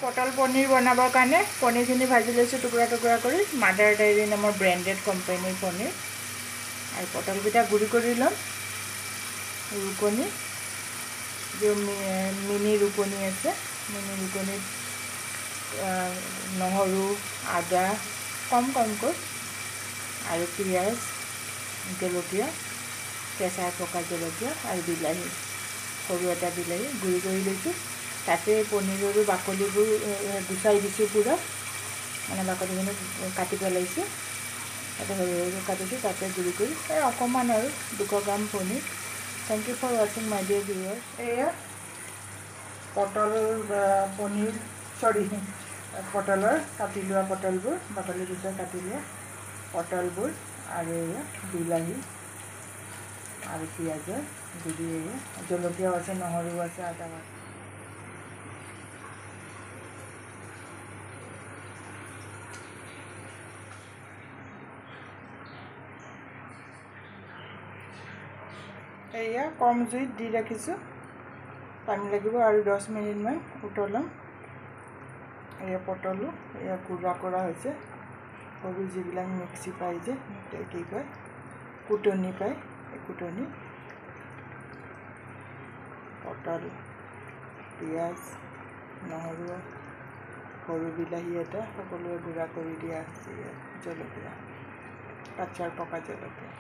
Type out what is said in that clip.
পটল পনীৰ বনাবৰ কাৰণে পনীৰখিনি ভাজি লৈছোঁ টুকুৰা টুকুৰা কৰি। মাদাৰ ডায়েৰী নামৰ ব্ৰেণ্ডেড কোম্পানীৰ পনীৰ। আৰু পটলকেইটা গুড়ি কৰি ল'ম। ৰুকনি যে মিনি ৰুকনি আছে, মিনি ৰুকনিত নহৰু আদা কম কমকৈ আৰু পিঁয়াজ জলকীয়া কেঁচা পকা জলকীয়া আৰু বিলাহী সৰু এটা বিলাহী গুড়ি কৰি লৈছোঁ। তাতে পনীৰৰো বাকলিবোৰ গুচাই দিছোঁ পূৰা, মানে বাকলিখিনি কাটি পেলাইছোঁ। তাতে সৰু সৰুকৈ কাটিছোঁ, তাতে গুড়ি কৰি অকণমান আৰু 200 গ্ৰাম পনীৰ। থেংক ইউ ফৰ ৱাচিং মাই ডিয়াৰ ভিউৱাৰ্ছ। এয়া পটল পনীৰ পটলৰ কাটি লোৱা পটলবোৰ, বাকলি গুচাই কাটি লোৱা পটলবোৰ আৰু এয়া বিলাহী আৰু পিঁয়াজৰ গুড়ি, এয়া জলকীয়াও আছে, নহৰু আছে, আদা আছে। এয়া কম জুইত দি ৰাখিছোঁ, পানী লাগিব আৰু 10 মিনিটমান উতলাম। এয়া পটলো এয়া গুড়া কৰা হৈছে, সৰু যিবিলাক মিক্সি পাই যে কি কয় কুটনি পায়, এই কুটনি পটল পিঁয়াজ নহৰু সৰু বিলাহী এটা সকলোৱে গুড়া কৰি দিয়া হৈছে। জলকীয়া কাঁচা পকা জলকীয়া